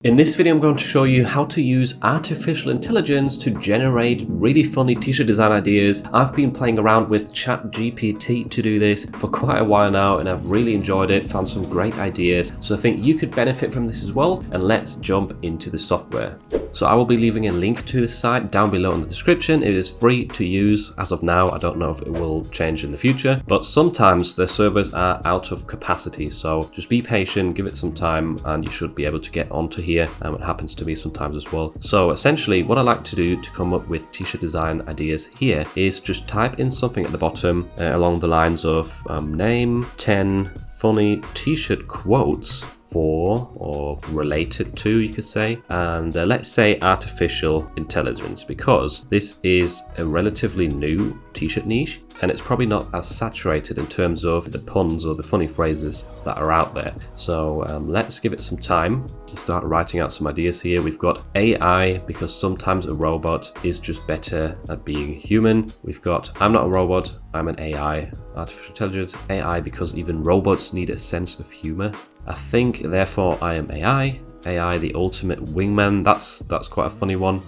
In this video, I'm going to show you how to use artificial intelligence to generate really funny t-shirt design ideas. I've been playing around with GPT to do this for quite a while now, and I've really enjoyed it, found some great ideas. So I think you could benefit from this as well, and let's jump into the software. So I will be leaving a link to this site down below in the description. It is free to use as of now. I don't know if it will change in the future, but sometimes the servers are out of capacity. So just be patient, give it some time, and you should be able to get onto here. It happens to me sometimes as well. So essentially what I like to do to come up with t-shirt design ideas here is just type in something at the bottom along the lines of name 10 funny t-shirt quotes for or related to, you could say, and let's say artificial intelligence, because this is a relatively new t-shirt niche and it's probably not as saturated in terms of the puns or the funny phrases that are out there. So let's give it some time to start writing out some ideas here. We've got AI, because sometimes a robot is just better at being human. We've got I'm not a robot, I'm an AI, artificial intelligence. AI, because even robots need a sense of humor. I think, therefore, I am AI. AI, the ultimate wingman. That's quite a funny one.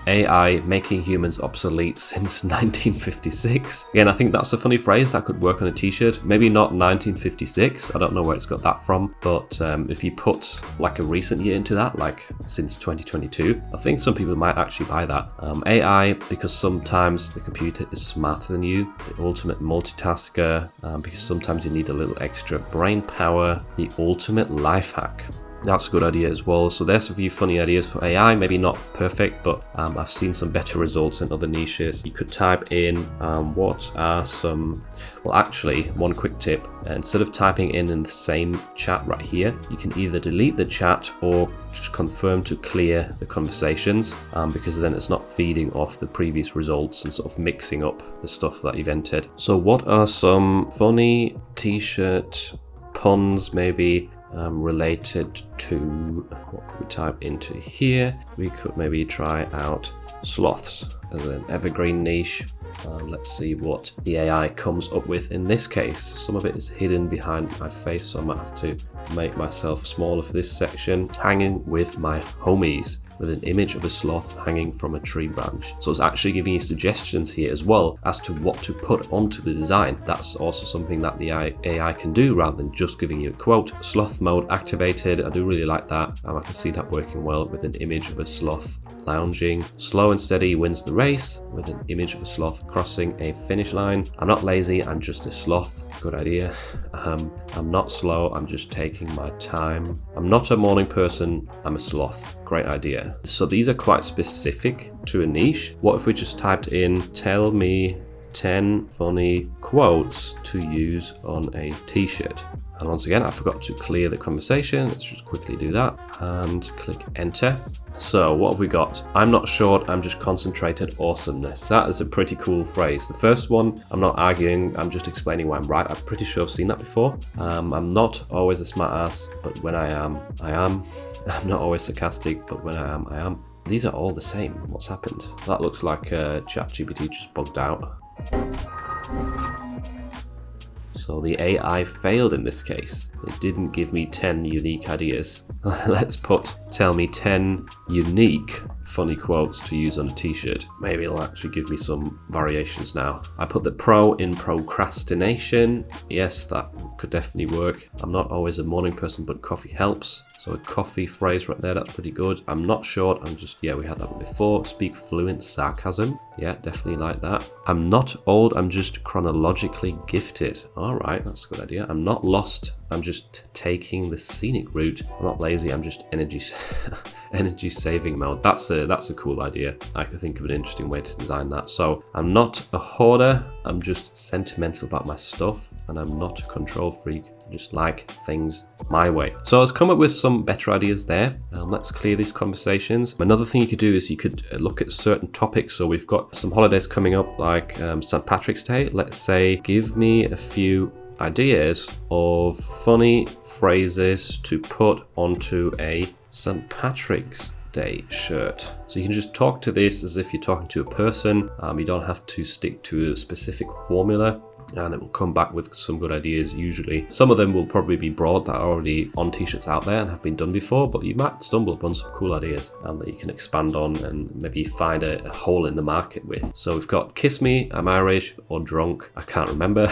AI, making humans obsolete since 1956. Again, I think that's a funny phrase that could work on a t-shirt. Maybe not 1956. I don't know where it's got that from. But if you put like a recent year into that, like since 2022, I think some people might actually buy that. AI, because sometimes the computer is smarter than you. The ultimate multitasker, because sometimes you need a little extra brain power. The ultimate life hack. That's a good idea as well. So there's a few funny ideas for AI, maybe not perfect, but I've seen some better results in other niches. You could type in what are some, well, actually, one quick tip. Instead of typing in the same chat right here, you can either delete the chat or just confirm to clear the conversations, because then it's not feeding off the previous results and sort of mixing up the stuff that you've entered. So what are some funny t-shirt puns, maybe related to, what could we type into here? We could maybe try out sloths as an evergreen niche. Let's see what the AI comes up with in this case. Some of it is hidden behind my face, so I might have to make myself smaller for this section. Hanging with my homies, with an image of a sloth hanging from a tree branch. So it's actually giving you suggestions here as well as to what to put onto the design. That's also something that the AI can do rather than just giving you a quote. Sloth mode activated. I do really like that. I can see that working well with an image of a sloth lounging. Slow and steady wins the race, with an image of a sloth crossing a finish line. I'm not lazy, I'm just a sloth. Good idea. I'm not slow, I'm just taking my time. I'm not a morning person, I'm a sloth. Great idea. So these are quite specific to a niche. What if we just typed in, tell me 10 funny quotes to use on a t-shirt? And once again, I forgot to clear the conversation. Let's just quickly do that and click enter. So what have we got? I'm not short, I'm just concentrated awesomeness. That is a pretty cool phrase. The first one, I'm not arguing, I'm just explaining why I'm right. I'm pretty sure I've seen that before. I'm not always a smart ass, but when I am, I am. I'm not always sarcastic, but when I am, I am. These are all the same. What's happened? That looks like ChatGPT just bugged out. So the AI failed in this case. It didn't give me 10 unique ideas. Let's put, tell me 10 unique funny quotes to use on a t-shirt. Maybe it'll actually give me some variations now. I put the pro in procrastination. Yes, that could definitely work. I'm not always a morning person, but coffee helps. So a coffee phrase right there, that's pretty good. I'm not short, I'm just, yeah, we had that one before. Speak fluent sarcasm. Yeah, definitely like that. I'm not old, I'm just chronologically gifted. All right, that's a good idea. I'm not lost, I'm just taking the scenic route. I'm not lazy, I'm just energy saving mode. That's a cool idea. I could think of an interesting way to design that. So I'm not a hoarder, I'm just sentimental about my stuff, and I'm not a control freak. I just like things my way. So I've come up with some better ideas there. Let's clear these conversations. Another thing you could do is you could look at certain topics. So we've got some holidays coming up, like St. Patrick's Day. Let's say, give me a few ideas of funny phrases to put onto a St. Patrick's Day shirt. So you can just talk to this as if you're talking to a person. You don't have to stick to a specific formula. and it will come back with some good ideas usually. Some of them will probably be broad that are already on t-shirts out there and have been done before, but you might stumble upon some cool ideas that you can expand on and maybe find a hole in the market with. So we've got Kiss Me, I'm Irish, or Drunk, I can't remember.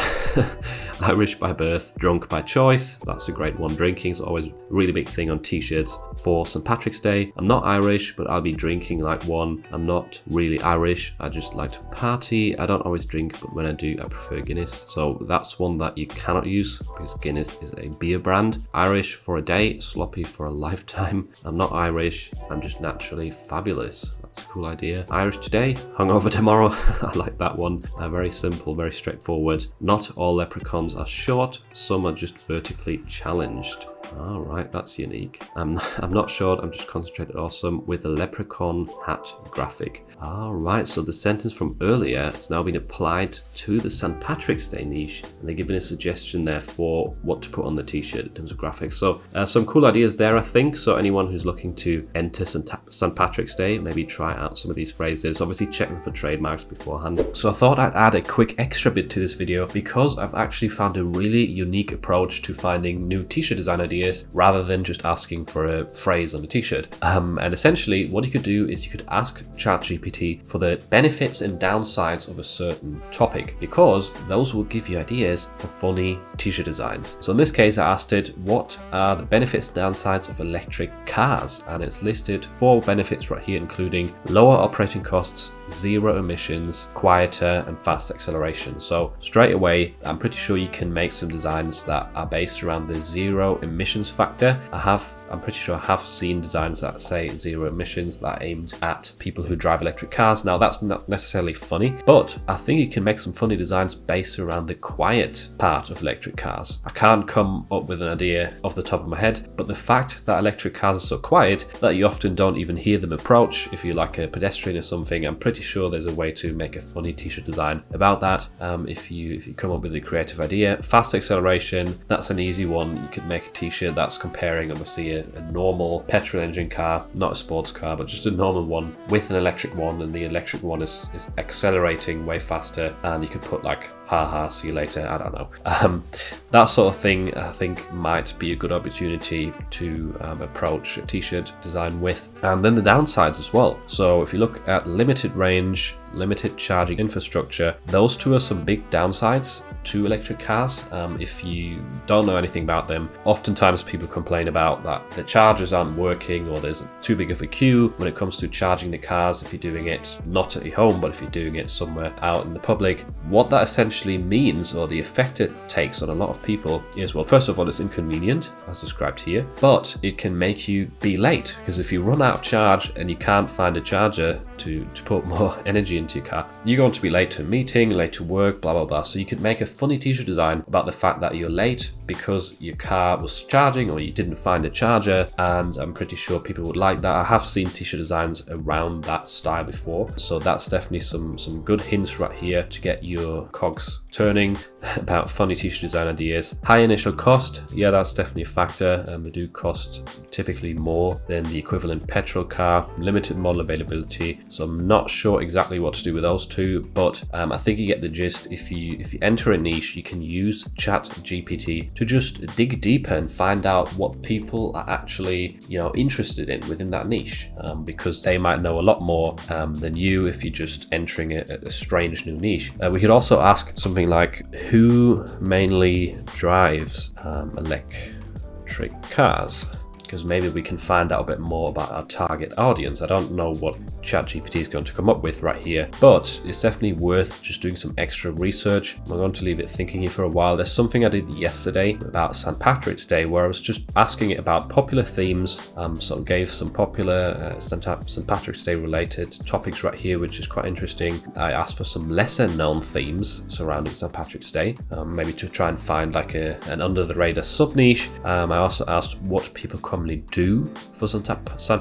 Irish by birth, drunk by choice, that's a great one. Drinking is always a really big thing on t-shirts for St. Patrick's Day. I'm not Irish, but I'll be drinking like one. I'm not really Irish, I just like to party. I don't always drink, but when I do, I prefer Guinness. So that's one that you cannot use because Guinness is a beer brand. Irish for a day, sloppy for a lifetime. I'm not Irish, I'm just naturally fabulous. That's a cool idea. Irish today, hungover tomorrow. I like that one. Very simple, very straightforward. Not all leprechauns are short, some are just vertically challenged. All right, that's unique. I'm not short, I'm just concentrated awesome with the leprechaun hat graphic. All right, so the sentence from earlier has now been applied to the St. Patrick's Day niche, and they're giving a suggestion there for what to put on the t-shirt in terms of graphics. So some cool ideas there, I think. So anyone who's looking to enter St. Patrick's Day, maybe try out some of these phrases. Obviously check them for trademarks beforehand. So I thought I'd add a quick extra bit to this video because I've actually found a really unique approach to finding new t-shirt design ideas rather than just asking for a phrase on a t-shirt. And essentially what you could do is you could ask ChatGPT for the benefits and downsides of a certain topic, because those will give you ideas for funny t-shirt designs. So in this case, I asked it, what are the benefits and downsides of electric cars? And it's listed 4 benefits right here, including lower operating costs, 0 emissions, quieter and fast acceleration. So straight away, I'm pretty sure you can make some designs that are based around the 0 emissions factor. I'm pretty sure I have seen designs that say 0 emissions that are aimed at people who drive electric cars. Now that's not necessarily funny, but I think you can make some funny designs based around the quiet part of electric cars. I can't come up with an idea off the top of my head, but the fact that electric cars are so quiet that you often don't even hear them approach if you're like a pedestrian or something, I'm pretty sure there's a way to make a funny t-shirt design about that if you come up with a creative idea. Fast acceleration, that's an easy one. You could make a t-shirt that's comparing obviously a normal petrol engine car, not a sports car, but just a normal one with an electric one, and the electric one is accelerating way faster, and you could put like haha, see you later, I don't know. That sort of thing I think might be a good opportunity to approach a t-shirt design with. And then the downsides as well. So if you look at limited range, limited charging infrastructure, those 2 are some big downsides to electric cars. If you don't know anything about them, oftentimes people complain about that the chargers aren't working, or there's too big of a queue when it comes to charging the cars if you're doing it not at your home, but if you're doing it somewhere out in the public. What that essentially means, or the effect it takes on a lot of people, is, well, first of all, it's inconvenient as described here, but it can make you be late, because if you run out of charge and you can't find a charger to put more energy into your car, you're going to be late to a meeting, late to work, blah blah blah. So you could make a funny t-shirt design about the fact that you're late because your car was charging or you didn't find a charger, and I'm pretty sure people would like that. I have seen t-shirt designs around that style before, so that's definitely some good hints right here to get your cogs turning about funny t-shirt design ideas. High initial cost, yeah, that's definitely a factor. They do cost typically more than the equivalent petrol car. Limited model availability, so I'm not sure exactly what to do with those 2, but I think you get the gist. If you enter a niche, you can use ChatGPT to just dig deeper and find out what people are actually interested in within that niche, because they might know a lot more than you if you're just entering a strange new niche. We could also ask something like, who mainly drives electric cars? Because maybe we can find out a bit more about our target audience. I don't know what ChatGPT is going to come up with right here, but it's definitely worth just doing some extra research. I'm going to leave it thinking here for a while. There's something I did yesterday about St. Patrick's Day where I was just asking it about popular themes. So I gave some popular St. Patrick's Day related topics right here, which is quite interesting. I asked for some lesser known themes surrounding St. Patrick's Day, maybe to try and find like an under the radar sub niche. I also asked what people commonly do for St.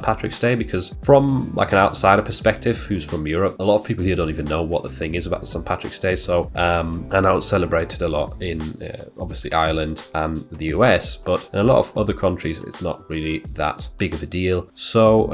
Patrick's Day, because from like an outsider perspective who's from Europe, a lot of people here don't even know what the thing is about St. Patrick's Day. So I know it's celebrated a lot in obviously Ireland and the US, but in a lot of other countries it's not really that big of a deal. So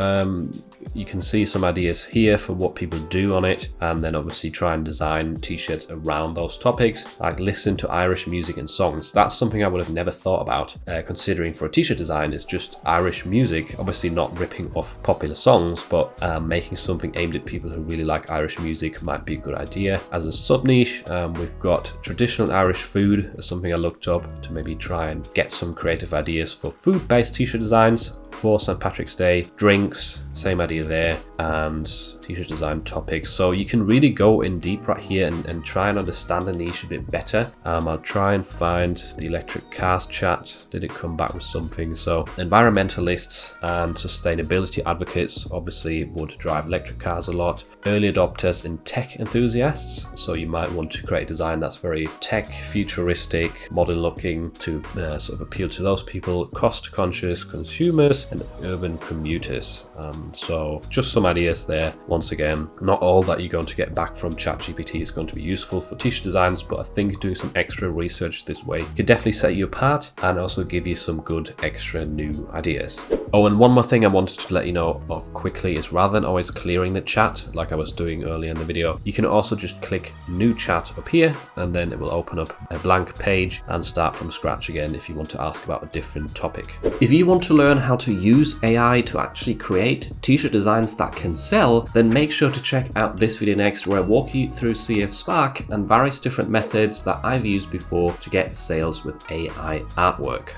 you can see some ideas here for what people do on it, and then obviously try and design t-shirts around those topics, like listen to Irish music and songs. That's something I would have never thought about, considering for a t-shirt design it's just Irish music, obviously not ripping off popular songs, but making something aimed at people who really like Irish music might be a good idea. As a sub niche, we've got traditional Irish food as something I looked up to maybe try and get some creative ideas for food-based t-shirt designs for St. Patrick's Day. Drinks, same idea there, and t-shirt design topics. So you can really go in deep right here and try and understand the niche a bit better. I'll try and find the electric cars chat. Did it come back with something? So environmentalists and sustainability advocates obviously would drive electric cars a lot. Early adopters and tech enthusiasts. So you might want to create a design that's very tech, futuristic, modern looking to sort of appeal to those people. Cost conscious consumers and urban commuters. So just some ideas there. Once again, not all that you're going to get back from ChatGPT is going to be useful for t-shirt designs, but I think doing some extra research this way could definitely set you apart and also give you some good extra new ideas. Oh, and one more thing I wanted to let you know of quickly is rather than always clearing the chat like I was doing earlier in the video, you can also just click new chat up here and then it will open up a blank page and start from scratch again if you want to ask about a different topic. If you want to learn how to use AI to actually create t-shirt designs that can sell, then make sure to check out this video next, where I walk you through CF Spark and various different methods that I've used before to get sales with AI artwork.